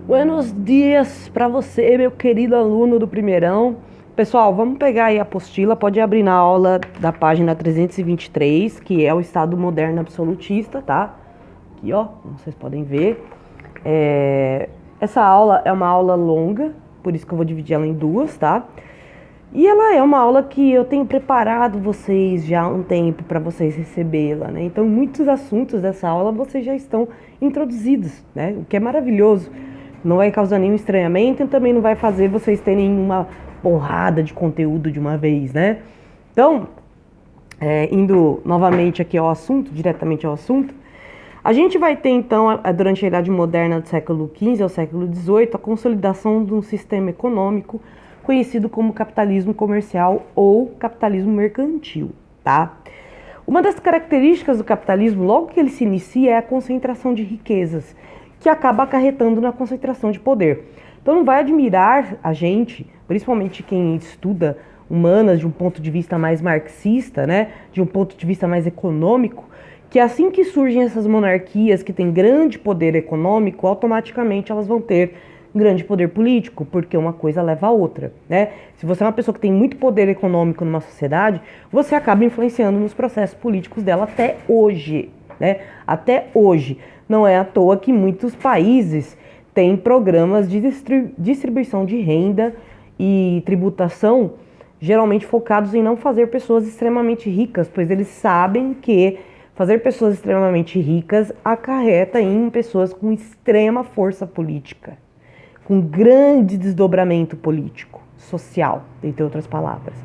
Buenos dias para você, meu querido aluno do primeirão. Pessoal, vamos pegar aí a apostila, pode abrir na aula da página 323, que é o Estado Moderno Absolutista, tá? Aqui, ó, como vocês podem ver. Essa aula é uma aula longa, por isso que eu vou dividir ela em duas, tá? E ela é uma aula que eu tenho preparado vocês já há um tempo para vocês recebê-la, né? Então, muitos assuntos dessa aula vocês já estão introduzidos, né? O que é maravilhoso. Não vai causar nenhum estranhamento e também não vai fazer vocês terem uma porrada de conteúdo de uma vez, né? Então, indo novamente aqui ao assunto, diretamente ao assunto, a gente vai ter então, durante a Idade Moderna do século XV ao século XVIII, a consolidação de um sistema econômico conhecido como capitalismo comercial ou capitalismo mercantil, tá? Uma das características do capitalismo, logo que ele se inicia, é a concentração de riquezas, que acaba acarretando na concentração de poder. Então não vai admirar a gente, principalmente quem estuda humanas de um ponto de vista mais marxista, né, de um ponto de vista mais econômico, que assim que surgem essas monarquias que têm grande poder econômico, automaticamente elas vão ter grande poder político, porque uma coisa leva a outra, né? Se você é uma pessoa que tem muito poder econômico numa sociedade, você acaba influenciando nos processos políticos dela até hoje, né? Até hoje. Não é à toa que muitos países têm programas de distribuição de renda e tributação, geralmente focados em não fazer pessoas extremamente ricas, pois eles sabem que fazer pessoas extremamente ricas acarreta em pessoas com extrema força política, com grande desdobramento político, social, entre outras palavras.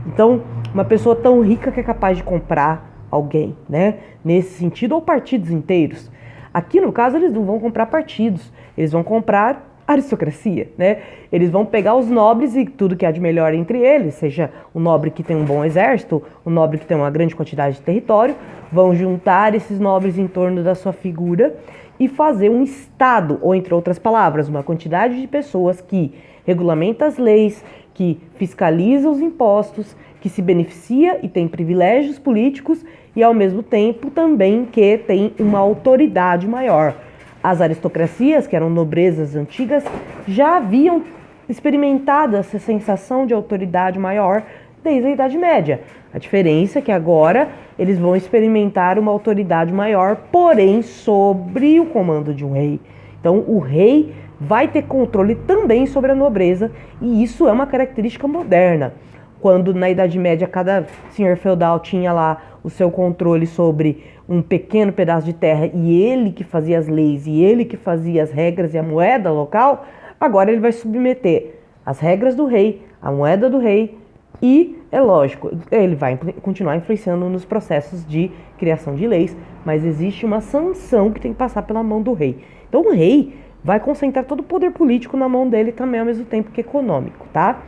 Então, uma pessoa tão rica que é capaz de comprar alguém, né? Nesse sentido, ou partidos inteiros. Aqui, no caso, eles não vão comprar partidos, eles vão comprar aristocracia, né? Eles vão pegar os nobres e tudo que há de melhor entre eles, seja o nobre que tem um bom exército, o nobre que tem uma grande quantidade de território, vão juntar esses nobres em torno da sua figura e fazer um Estado, ou entre outras palavras, uma quantidade de pessoas que regulamenta as leis, que fiscaliza os impostos, que se beneficia e tem privilégios políticos e ao mesmo tempo também que tem uma autoridade maior. As aristocracias, que eram nobrezas antigas, já haviam experimentado essa sensação de autoridade maior desde a Idade Média. A diferença é que agora eles vão experimentar uma autoridade maior, porém sobre o comando de um rei. Então o rei vai ter controle também sobre a nobreza, e isso é uma característica moderna. Quando na Idade Média cada senhor feudal tinha lá o seu controle sobre um pequeno pedaço de terra e ele que fazia as leis e ele que fazia as regras e a moeda local, agora ele vai submeter as regras do rei, a moeda do rei e, é lógico, ele vai continuar influenciando nos processos de criação de leis, mas existe uma sanção que tem que passar pela mão do rei. Então o rei vai concentrar todo o poder político na mão dele também ao mesmo tempo que econômico, tá?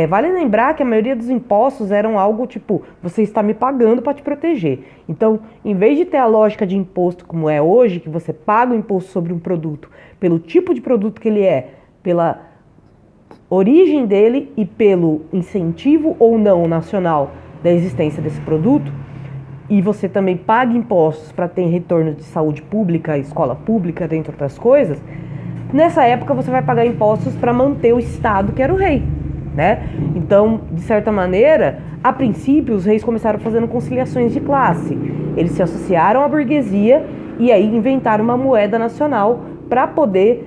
Vale lembrar que a maioria dos impostos eram algo tipo, você está me pagando para te proteger. Então, em vez de ter a lógica de imposto como é hoje, que você paga o imposto sobre um produto pelo tipo de produto que ele é, pela origem dele e pelo incentivo ou não nacional da existência desse produto, e você também paga impostos para ter retorno de saúde pública, escola pública, dentre outras coisas, nessa época você vai pagar impostos para manter o Estado que era o rei. Né? Então, de certa maneira, a princípio os reis começaram fazendo conciliações de classe. Eles se associaram à burguesia e aí inventaram uma moeda nacional para poder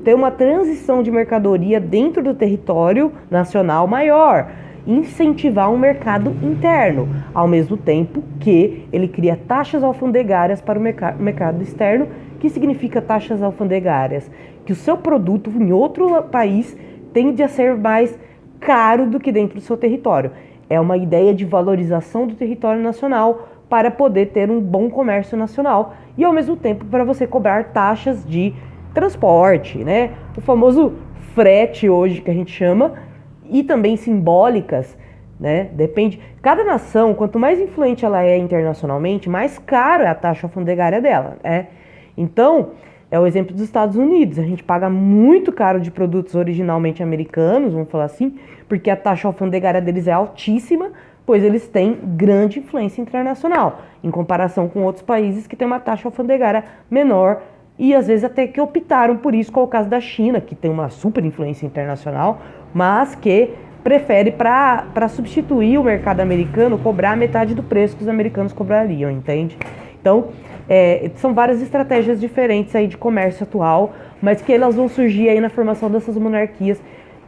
ter uma transição de mercadoria dentro do território nacional maior, incentivar um mercado interno, ao mesmo tempo que ele cria taxas alfandegárias para o mercado externo, que significa taxas alfandegárias, que o seu produto em outro país tende a ser mais caro do que dentro do seu território. É uma ideia de valorização do território nacional para poder ter um bom comércio nacional e, ao mesmo tempo, para você cobrar taxas de transporte, né? O famoso frete hoje que a gente chama, e também simbólicas, né? Depende. Cada nação, quanto mais influente ela é internacionalmente, mais caro é a taxa alfandegária dela, né? Então, é o exemplo dos Estados Unidos. A gente paga muito caro de produtos originalmente americanos, vamos falar assim, porque a taxa alfandegária deles é altíssima, pois eles têm grande influência internacional, em comparação com outros países que têm uma taxa alfandegária menor e às vezes até que optaram por isso, qual é o caso da China, que tem uma super influência internacional, mas que prefere, para substituir o mercado americano, cobrar metade do preço que os americanos cobrariam, entende? Então, são várias estratégias diferentes aí de comércio atual, mas que elas vão surgir aí na formação dessas monarquias,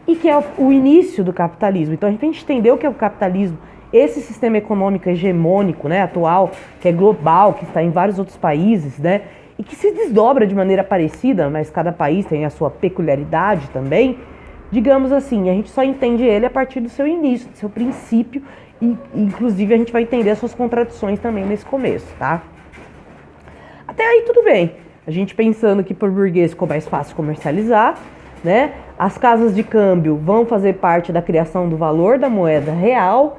e que é o início do capitalismo. Então, a gente entendeu o que é o capitalismo, esse sistema econômico hegemônico, né, atual, que é global, que está em vários outros países, né, e que se desdobra de maneira parecida, mas cada país tem a sua peculiaridade também, digamos assim, a gente só entende ele a partir do seu início, do seu princípio, e inclusive a gente vai entender as suas contradições também nesse começo, tá? Até aí tudo bem, a gente pensando que por burguês ficou mais fácil comercializar, né? As casas de câmbio vão fazer parte da criação do valor da moeda real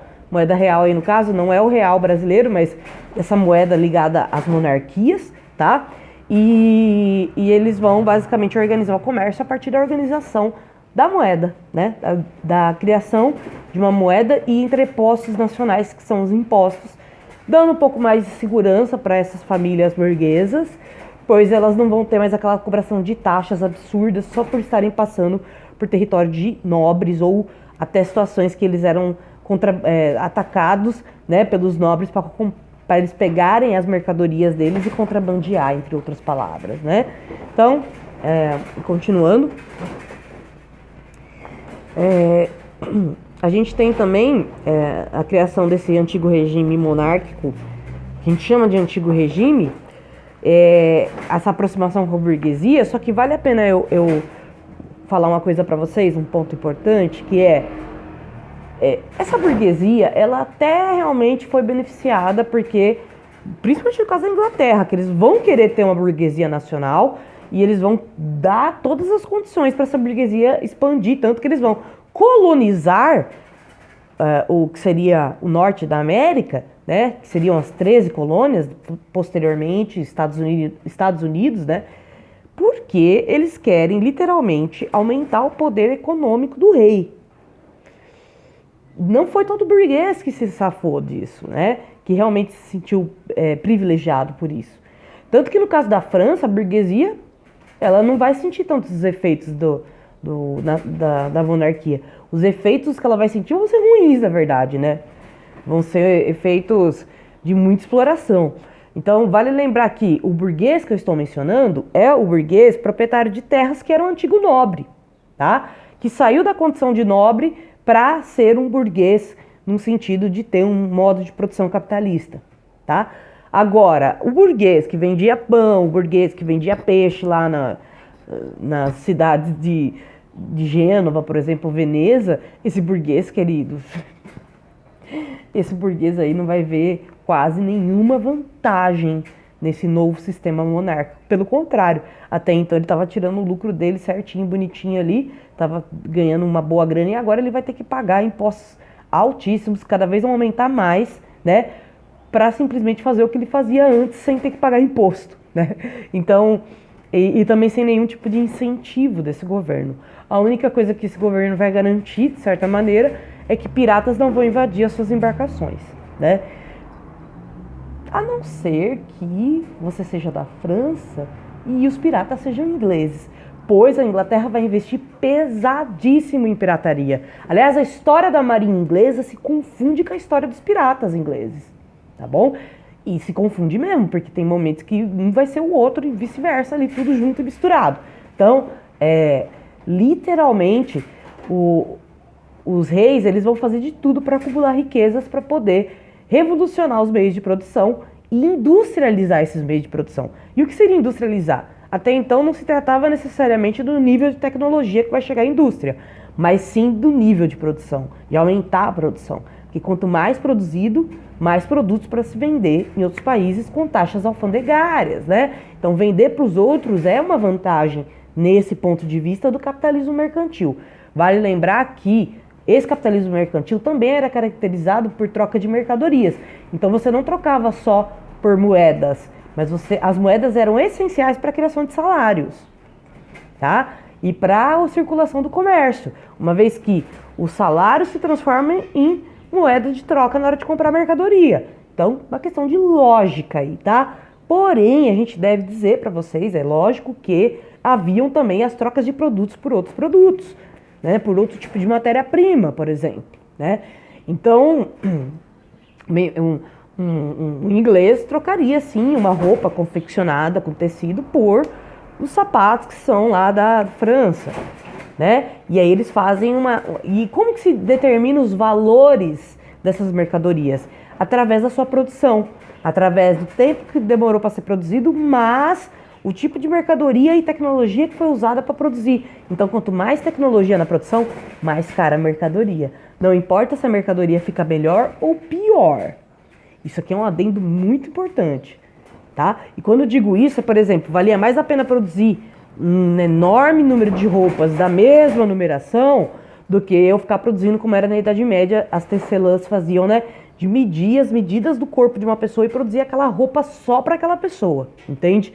aí no caso não é o real brasileiro, mas essa moeda ligada às monarquias, tá? E eles vão basicamente organizar o comércio a partir da organização da moeda, né? Da criação de uma moeda e entrepostos nacionais, que são os impostos, dando um pouco mais de segurança para essas famílias burguesas, pois elas não vão ter mais aquela cobração de taxas absurdas só por estarem passando por território de nobres ou até situações que eles eram atacados, né, pelos nobres para eles pegarem as mercadorias deles e contrabandear, entre outras palavras, né? Então, continuando, a gente tem também a criação desse antigo regime monárquico, que a gente chama de antigo regime, essa aproximação com a burguesia. Só que vale a pena eu falar uma coisa para vocês, um ponto importante, que essa burguesia, ela até realmente foi beneficiada porque, principalmente no caso da Inglaterra, que eles vão querer ter uma burguesia nacional e eles vão dar todas as condições para essa burguesia expandir, tanto que eles vão colonizar o que seria o norte da América, né, que seriam as 13 colônias, posteriormente Estados Unidos, né, porque eles querem literalmente aumentar o poder econômico do rei. Não foi todo burguês que se safou disso, né? Que realmente se sentiu privilegiado por isso. Tanto que no caso da França, a burguesia, ela não vai sentir tantos os efeitos da monarquia. Os efeitos que ela vai sentir vão ser ruins, na verdade, né? Vão ser efeitos de muita exploração. Então, vale lembrar que o burguês que eu estou mencionando é o burguês proprietário de terras que era um antigo nobre, tá? Que saiu da condição de nobre para ser um burguês no sentido de ter um modo de produção capitalista, tá? Agora, o burguês que vendia pão, o burguês que vendia peixe lá nas cidades de Gênova, por exemplo, Veneza, esse burguês, queridos, esse burguês aí não vai ver quase nenhuma vantagem nesse novo sistema monárquico. Pelo contrário, até então ele estava tirando o lucro dele certinho, bonitinho ali, estava ganhando uma boa grana, e agora ele vai ter que pagar impostos altíssimos, cada vez vão aumentar mais, né, para simplesmente fazer o que ele fazia antes sem ter que pagar imposto, né? Então, e também sem nenhum tipo de incentivo desse governo. A única coisa que esse governo vai garantir, de certa maneira, é que piratas não vão invadir as suas embarcações, né? A não ser que você seja da França e os piratas sejam ingleses, pois a Inglaterra vai investir pesadíssimo em pirataria. Aliás, a história da marinha inglesa se confunde com a história dos piratas ingleses, tá bom? E se confunde mesmo, porque tem momentos que um vai ser o outro e vice-versa, ali tudo junto e misturado. Então, literalmente, os reis, eles vão fazer de tudo para acumular riquezas para poder revolucionar os meios de produção e industrializar esses meios de produção. E o que seria industrializar? Até então não se tratava necessariamente do nível de tecnologia que vai chegar à indústria, mas sim do nível de produção, de aumentar a produção. Porque quanto mais produzido, mais produtos para se vender em outros países com taxas alfandegárias, né? Então vender para os outros é uma vantagem nesse ponto de vista do capitalismo mercantil. Vale lembrar que esse capitalismo mercantil também era caracterizado por troca de mercadorias. Então você não trocava só por moedas, mas as moedas eram essenciais para a criação de salários, tá? E para a circulação do comércio, uma vez que o salário se transforma em moeda de troca na hora de comprar mercadoria. Então, uma questão de lógica aí, tá? Porém, a gente deve dizer para vocês, é lógico que haviam também as trocas de produtos por outros produtos, né? Por outro tipo de matéria-prima, por exemplo, né? Então, um inglês trocaria, sim, uma roupa confeccionada com tecido por os sapatos que são lá da França, né? E aí eles fazem uma... E como que se determina os valores dessas mercadorias? Através da sua produção, através do tempo que demorou para ser produzido, mas o tipo de mercadoria e tecnologia que foi usada para produzir. Então, quanto mais tecnologia na produção, mais cara a mercadoria. Não importa se a mercadoria fica melhor ou pior. Isso aqui é um adendo muito importante, tá? E quando eu digo isso, por exemplo, valia mais a pena produzir um enorme número de roupas da mesma numeração do que eu ficar produzindo como era na Idade Média, as tecelãs faziam, né? De medir as medidas do corpo de uma pessoa e produzir aquela roupa só para aquela pessoa, entende?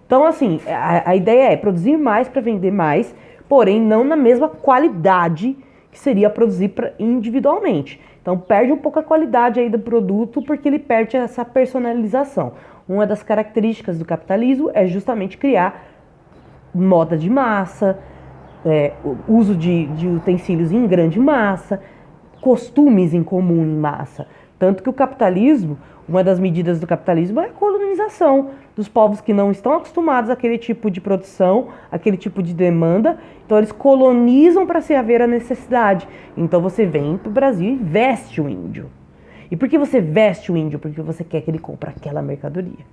Então, assim, a ideia é produzir mais para vender mais, porém não na mesma qualidade que seria produzir individualmente. Então, perde um pouco a qualidade aí do produto porque ele perde essa personalização. Uma das características do capitalismo é justamente criar moda de massa, uso de utensílios em grande massa, costumes em comum em massa. Tanto que o capitalismo, uma das medidas do capitalismo é a colonização dos povos que não estão acostumados àquele tipo de produção, àquele tipo de demanda. Então eles colonizam para se haver a necessidade. Então você vem para o Brasil e veste o índio. E por que você veste o índio? Porque você quer que ele compre aquela mercadoria.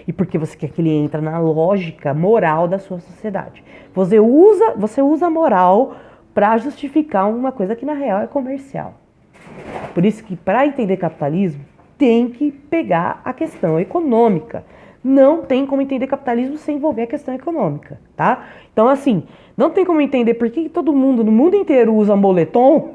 E porque você quer que ele entre na lógica moral da sua sociedade. Você usa a moral para justificar uma coisa que na real é comercial. Por isso que para entender capitalismo tem que pegar a questão econômica. Não tem como entender capitalismo sem envolver a questão econômica, tá? Então assim, não tem como entender por que todo mundo no mundo inteiro usa moletom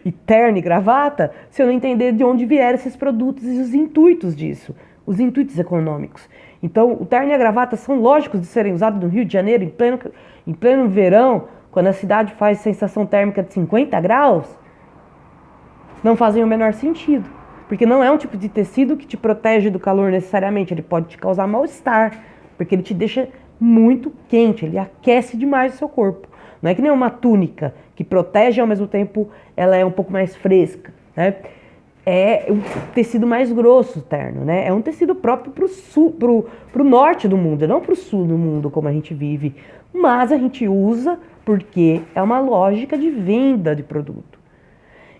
e terno e gravata se eu não entender de onde vieram esses produtos e os intuitos disso, os intuitos econômicos. Então o terno e a gravata são lógicos de serem usados no Rio de Janeiro em pleno verão, quando a cidade faz sensação térmica de 50 graus, não fazem o menor sentido. Porque não é um tipo de tecido que te protege do calor necessariamente, ele pode te causar mal-estar, porque ele te deixa muito quente, ele aquece demais o seu corpo. Não é que nem uma túnica, que protege e ao mesmo tempo ela é um pouco mais fresca, né? É um tecido mais grosso o terno, né? É um tecido próprio para o sul, pro norte do mundo, não para o sul do mundo como a gente vive. Mas a gente usa porque é uma lógica de venda de produto.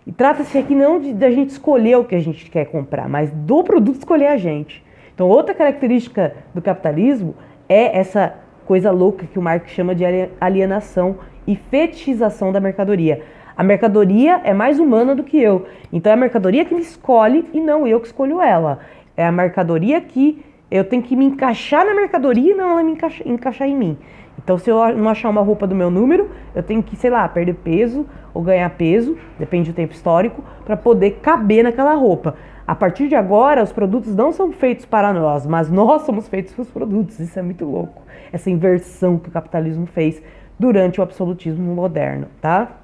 E trata-se aqui não da gente escolher o que a gente quer comprar, mas do produto escolher a gente. Então, outra característica do capitalismo é essa coisa louca que o Marx chama de alienação e fetichização da mercadoria. A mercadoria é mais humana do que eu. Então, é a mercadoria que me escolhe e não eu que escolho ela. É a mercadoria que eu tenho que me encaixar na mercadoria e não ela me encaixar em mim. Então, se eu não achar uma roupa do meu número, eu tenho que, sei lá, perder peso ou ganhar peso, depende do tempo histórico, para poder caber naquela roupa. A partir de agora, os produtos não são feitos para nós, mas nós somos feitos para os produtos. Isso é muito louco. Essa inversão que o capitalismo fez durante o absolutismo moderno, tá?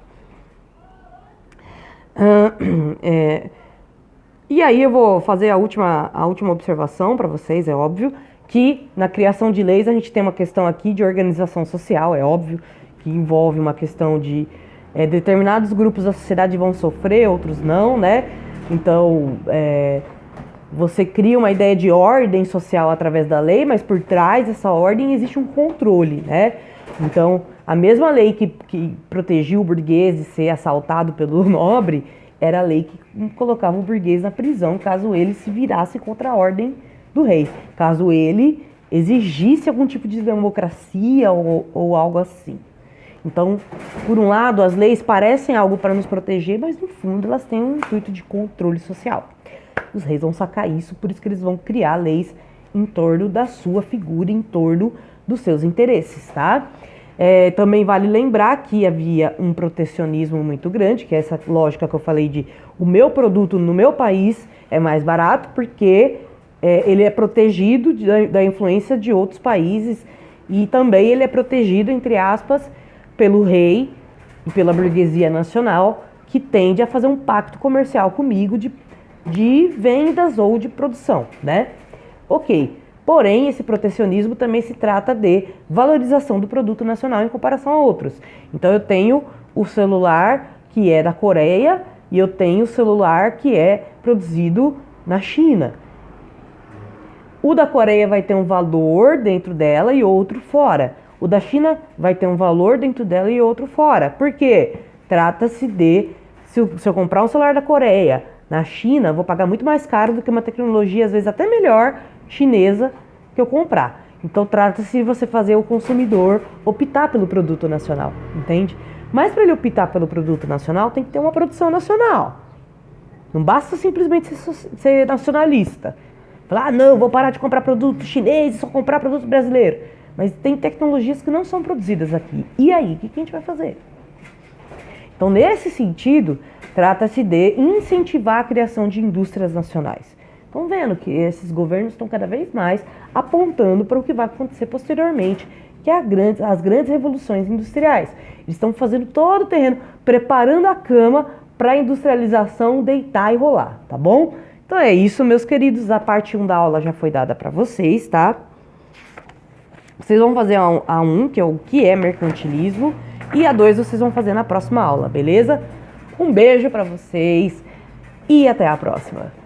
E aí eu vou fazer a última observação para vocês, é óbvio, que na criação de leis a gente tem uma questão aqui de organização social, é óbvio, que envolve uma questão de determinados grupos da sociedade vão sofrer, outros não, né? Então, você cria uma ideia de ordem social através da lei, mas por trás dessa ordem existe um controle, né? Então, a mesma lei que protegia o burguês de ser assaltado pelo nobre, era a lei que colocava o burguês na prisão caso ele se virasse contra a ordem do rei, caso ele exigisse algum tipo de democracia ou algo assim. Então, por um lado, as leis parecem algo para nos proteger, mas no fundo elas têm um intuito de controle social. Os reis vão sacar isso, por isso que eles vão criar leis em torno da sua figura, em torno dos seus interesses, tá? Também vale lembrar que havia um protecionismo muito grande, que é essa lógica que eu falei de o meu produto no meu país é mais barato porque ele é protegido da influência de outros países e também ele é protegido, entre aspas, pelo rei e pela burguesia nacional, que tende a fazer um pacto comercial comigo de vendas ou de produção, né? Ok, Porém, esse protecionismo também se trata de valorização do produto nacional em comparação a outros. Então, eu tenho o celular que é da Coreia e eu tenho o celular que é produzido na China. O da Coreia vai ter um valor dentro dela e outro fora. O da China vai ter um valor dentro dela e outro fora. Por quê? Trata-se de, se eu comprar um celular da Coreia na China, eu vou pagar muito mais caro do que uma tecnologia, às vezes até melhor, chinesa, que eu comprar. Então trata-se de você fazer o consumidor optar pelo produto nacional, entende? Mas para ele optar pelo produto nacional, tem que ter uma produção nacional. Não basta simplesmente ser nacionalista. Falar, não, vou parar de comprar produto chinês e só comprar produto brasileiro. Mas tem tecnologias que não são produzidas aqui. E aí, o que a gente vai fazer? Então, nesse sentido, trata-se de incentivar a criação de indústrias nacionais. Estão vendo que esses governos estão cada vez mais apontando para o que vai acontecer posteriormente, que é as grandes revoluções industriais. Eles estão fazendo todo o terreno, preparando a cama para a industrialização deitar e rolar, tá bom? Então é isso, meus queridos. A parte 1 da aula já foi dada para vocês, tá? Vocês vão fazer a 1, que é o que é mercantilismo, e a 2 vocês vão fazer na próxima aula, beleza? Um beijo para vocês e até a próxima.